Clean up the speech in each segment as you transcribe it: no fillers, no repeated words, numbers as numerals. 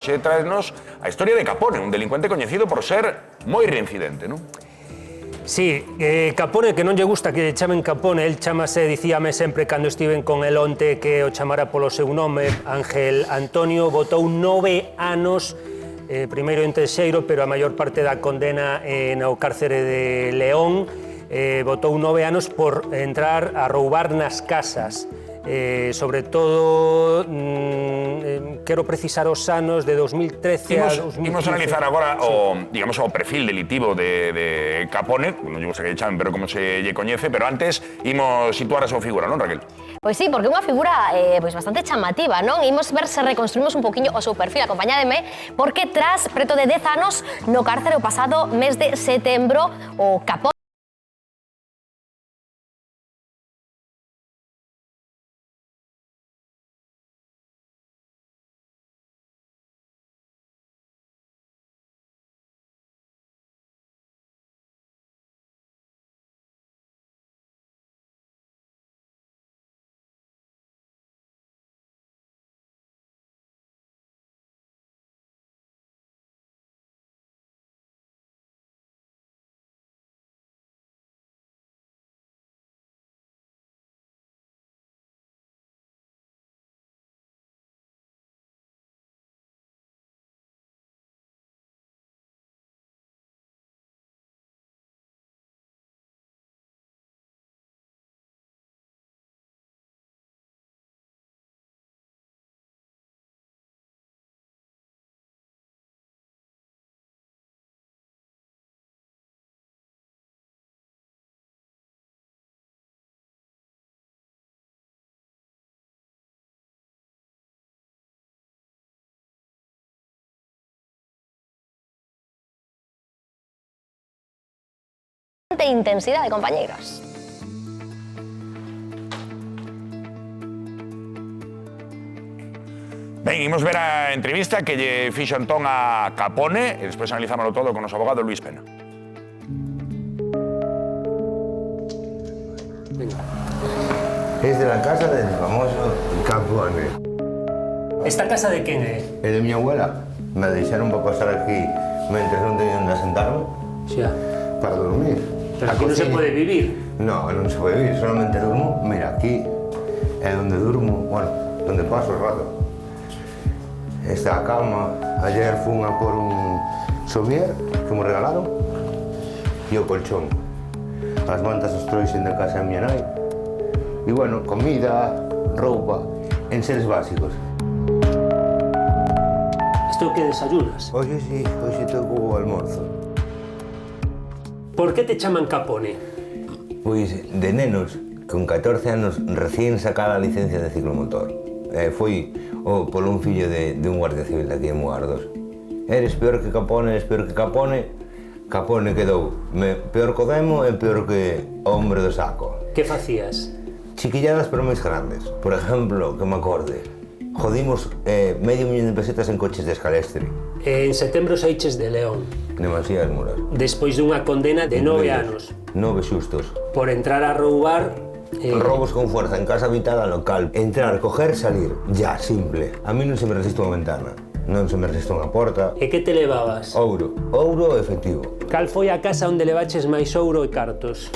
Xe traesnos a historia de Capone, un delincuente coñecido por ser moi reincidente, non? Sí, Capone, que non lle gusta que lle chamen Capone, el chamase, dicíame sempre cando estiven con el onte que o chamara polo seu nome, Ángel Antonio, botou 9 anos, primeiro en Teixeiro, pero a maior parte da condena no cárcere de León, botou 9 anos por entrar a roubar nas casas. Sobre todo, quero precisar os anos de 2013 a 2015. Imos analizar agora o perfil delitivo de Capone, non lle gusta que lle chamen, pero como se lle coñece, pero antes imos situar a súa figura, non, Raquel? Pois sí, porque é unha figura bastante chamativa, non? Imos ver se reconstruimos un poquinho o seu perfil, acompañádeme, porque tras preto de 10 anos no cárcere o pasado mes de setembro, o Capone de intensidade, compañeiros. Ben, imos ver a entrevista que lle fixo Antón a Capone e despois analizámoslo todo con o noso abogado Luis Pena. Es de la casa del famoso Capone. Esta casa de quen é? É de mi abuela. Me deixaron para pasar aquí mentre non teño onde sentarme Xa. para dormir. Pero aquí non se pode vivir. No, non se pode vivir, solamente durmo. Mira, aquí é onde durmo, bueno, onde paso o rato. Esta cama, ayer fun a por un sovier que me regalaron e o colchón. As mantas os trouxen de casa a miña nai. E bueno, comida, roupa, enseres básicos. Isto que desayunas? Hoxe sí, hoxe toco o almorzo. Por que te chaman Capone? Pois de nenos, con 14 anos, recién sacada a licencia de ciclomotor. Foi polo un fillo de un guardia civil de aquí en Mugardos. Eres peor que Capone, eres peor que Capone. Capone quedou peor co demo e peor que o hombre do saco. Que facías? Chiquilladas pero máis grandes. Por exemplo, que me acorde, jodimos medio millón de pesetas en coches de escalestre. En setembro saíches de León, Demasiadas muras. despois dunha condena de 9 anos, 9 xustos. por entrar a roubar... Robos con fuerza en casa habitada local. Entrar, coger, salir. Ya, simple. A mí non se me resiste unha ventana. Non se me resiste unha porta. E que te levabas? Ouro. Ouro efectivo. Cal foi a casa onde levaches máis ouro e cartos?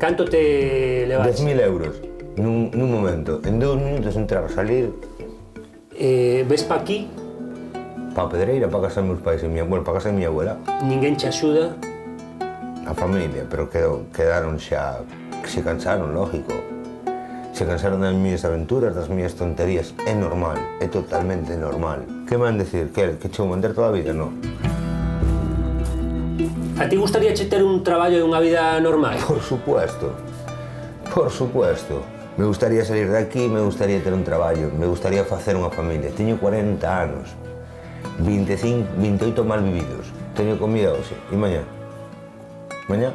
Canto te levaches? 10.000 euros. Nun momento. En 2 minutos entrar, salir. Ves pa aquí? Pa Pedreira, pa casa dos meus pais e miña abuela. Pa casa de miña abuela. Ninguén che axuda? A familia, pero quedaron xa... Se cansaron, lógico. Se cansaron das miñas aventuras, das miñas tonterías. É normal, é totalmente normal. Que me van decir? Que che vou manter toda a vida? Non. A ti gustaría che ter un traballo e unha vida normal? Por supuesto. Por supuesto. Me gustaría salir de aquí, me gustaría ter un traballo, me gustaría facer unha familia. Teño 40 anos, 28 mal vividos. Teño comida hoxe e mañá. Mañá.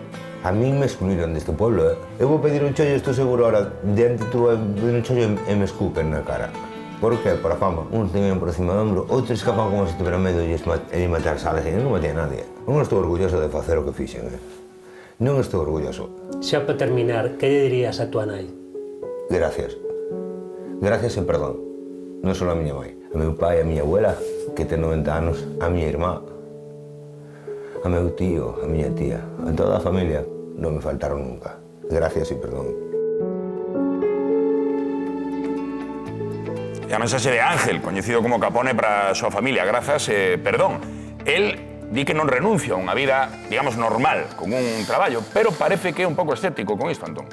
A mí me excluíron deste pueblo, Eu vou pedir un chollo, estou seguro ahora, diante tú vai pedir un chollo e me escupen na cara. Por qué? Por a fama. Uns teñen por encima do ombro, outros escapan como se tiveran medo e matar salas, e eu non matei a nadie. Non estou orgulloso de facer o que fixen, Non estou orgulloso. Xa para terminar, que lle dirías a tua nai? Gracias. Gracias e perdón. Non só a miña mãe. a meu pai, a miña abuela, que ten 90 anos, a miña irmá, a meu tío, a miña tía, a toda a familia, non me faltaron nunca. Gracias e perdón. E a mensaxe de Ángel, coñecido como Capone para a súa familia, grazas e perdón. El di que non renuncia a unha vida, digamos, normal, con un traballo, pero parece que é un pouco escéptico con isto, Antón.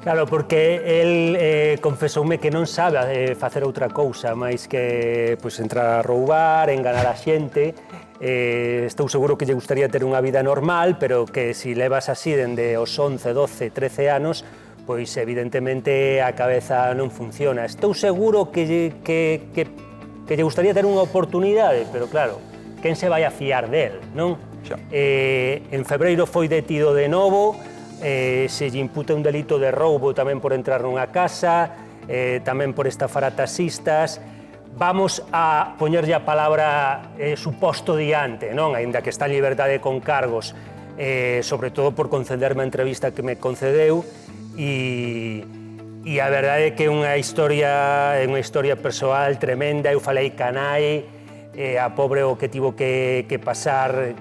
Claro, porque el confesoume que non sabe facer outra cousa máis que entrar a roubar, enganar a xente. Estou seguro que lle gustaría ter unha vida normal, pero que se levas así dende os 11, 12, 13 anos, pois evidentemente a cabeza non funciona. Estou seguro que lle gustaría ter unha oportunidade, pero claro, quen se vai a fiar del, non? Xa. En febreiro foi detido de novo, se lle imputa un delito de roubo tamén por entrar nunha casa, tamén por estafar a taxistas. Vamos a poñerlle a palabra suposto diante, non? Aínda que está en liberdade con cargos, sobre todo por concederme a entrevista que me concedeu, e a verdade é que é unha historia persoal tremenda. Eu falei canai, a pobre o que tivo que pasar,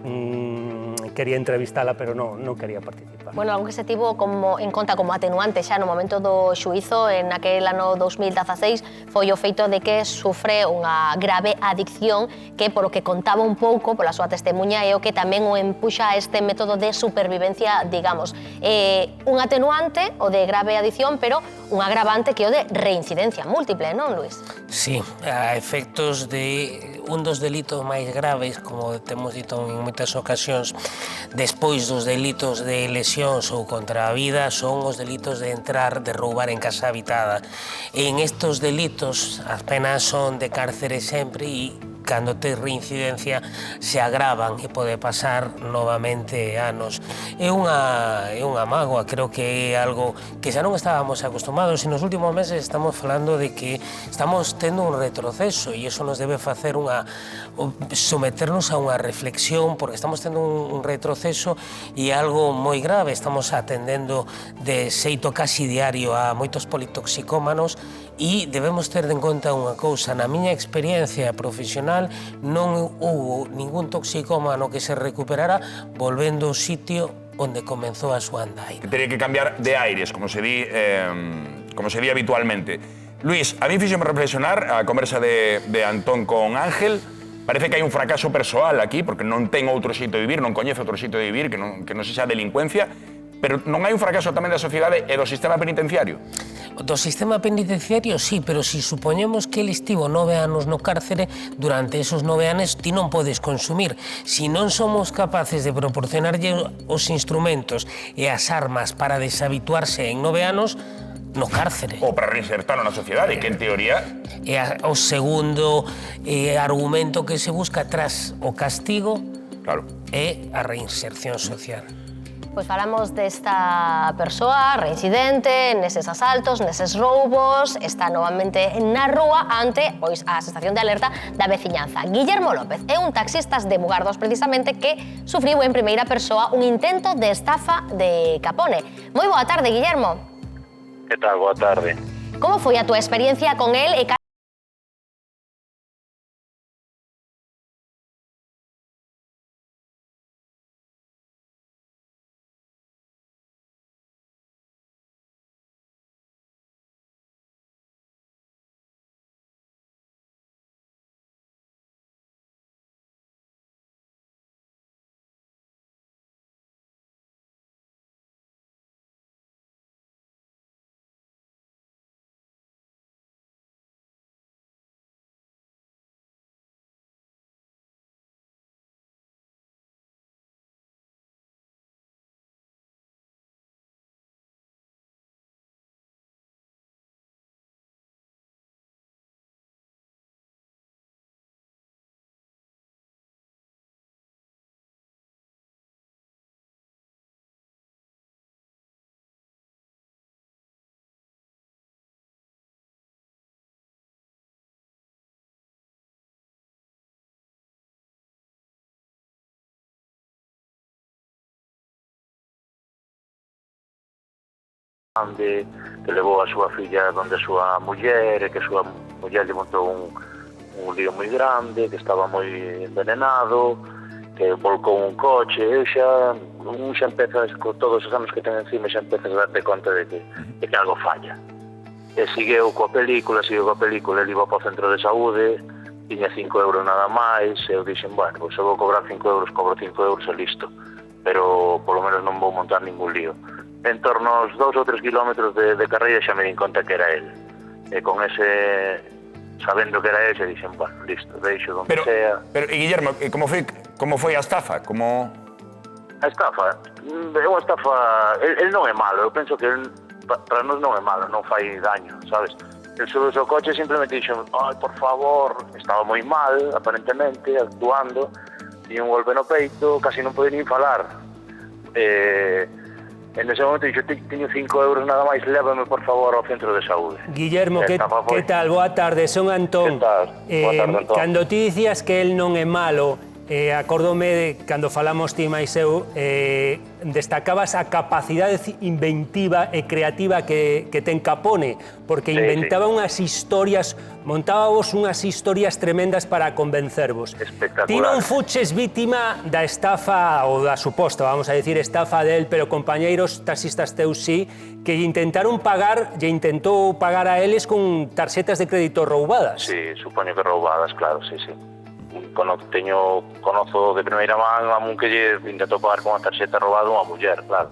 quería entrevistala, pero non quería participar. Bueno, algo que se tivo en conta como atenuante xa no momento do xuízo en aquel ano 2016 foi o feito de que sufre unha grave adicción que, polo que contaba un pouco pola súa testemunha, é o que tamén o empuxa a este método de supervivencia, digamos. Un atenuante, o de grave adicción, pero un agravante que é o de reincidencia múltiple, non, Luis? Sí, a efectos de un dos delitos máis graves, como temos dito en moitas ocasións, despois dos delitos de lesións ou contra a vida, son os delitos de entrar, de roubar en casa habitada. En estos delitos as penas son de cárcere sempre e cando tes reincidencia se agravan e pode pasar novamente anos. É unha mágoa, creo que é algo que xa non estábamos acostumados e nos últimos meses estamos falando de que estamos tendo un retroceso e iso nos debe facer someternos a unha reflexión, porque estamos tendo un retroceso e algo moi grave. Estamos atendendo de xeito casi diario a moitos politoxicómanos e debemos ter en conta unha cousa. Na miña experiencia profesional non houbo ningún toxicómano que se recuperara volvendo ao sitio onde comenzou a súa andaina. Que teria que cambiar de aires, como se di habitualmente. Luis, a mí fíxome reflexionar a conversa de Antón con Ángel. Parece que hai un fracaso persoal aquí, porque non ten outro xeito de vivir, non coñece outro xeito de vivir, que non sexa delincuencia, pero non hai un fracaso tamén da sociedade e do sistema penitenciario? Do sistema penitenciario, sí, pero si supoñemos que ele estivo 9 anos no cárcere, durante esos 9 anos ti non podes consumir. Si non somos capaces de proporcionarlle os instrumentos e as armas para deshabituarse en 9 anos, no cárcere. Ou para reinsertarlo na sociedade, que en teoría... E o segundo argumento que se busca tras o castigo é a reinserción social. Pois falamos desta persoa reincidente neses asaltos, neses roubos, está novamente na rúa ante a sensación de alerta da veciñanza. Guillermo López é un taxista de Mugardos precisamente que sufriu en primeira persoa un intento de estafa de Capone. Moi boa tarde, Guillermo. Que tal? Boa tarde. Como foi a túa experiencia con el e que levou a súa filla donde a súa muller e que a súa muller lle montou un lío moi grande, que estaba moi envenenado, que volcou un coche, e xa empezas, con todos os anos que ten encima, xa empezas a darte conta de que algo falla. E segueu coa película, ele iba para o centro de saúde, tiña 5 euros nada máis, e eu dixen, bueno, se vou cobrar 5 euros, cobro 5 euros e listo, pero polo menos non vou montar ningún lío. En torno aos 2 ou 3 kilómetros de carreira xa me din conta que era el. E con ese, sabendo que era ese, dixen, bueno, listo, deixo donde sea. Pero, Guillermo, como foi a estafa? A estafa? É unha estafa... El non é malo, eu penso que el, para nós non é malo, non fai daño, sabes? El sobre o seu coche simplemente dixen, ai, por favor, estaba moi mal, aparentemente, actuando, tiña un golpe no peito, casi non podía nin falar. En ese momento dixo, teño 5 euros nada máis, lévame por favor ao centro de saúde. Guillermo, que tal? Boa tarde, son Antón. Que tal? Boa tarde, Antón. Cando ti dicías que el non é malo, acórdome de cando falamos ti máis eu, destacabas a capacidade inventiva e creativa que ten Capone, porque inventaba unhas historias, montábamos unhas historias tremendas para convencervos. Espectacular. Ti non fuches vítima da estafa, ou da suposta, vamos a decir, estafa del, pero compañeiros taxistas teus sí, que intentaron pagar, e intentou pagar a eles con tarxetas de crédito roubadas. Sí, supoño que roubadas, claro, sí. Conozo de primeira man a un que lle intentou pagar con a tarxeta roubada unha muller, claro.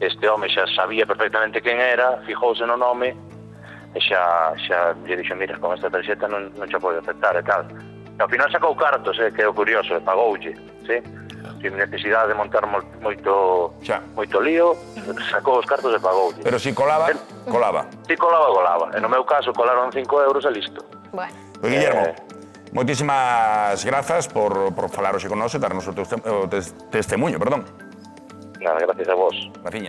Este home xa sabía perfectamente quen era, fijouse no nome, e xa lle dixo, mira, con esta tarxeta non xa pode aceptar e tal. E ao final sacou cartos, que é o curioso, e pagoulle, sí? Sin necesidade de montar moito lío, sacou os cartos e pagoulle. Pero si colaba, colaba. Si colaba. E no meu caso colaron 5 euros e listo. Bueno. Pues, Guillermo, moitísimas grazas por falar hoxe con nós e darnos o testemunho, perdón. Nada, gracias a vos. Graciña.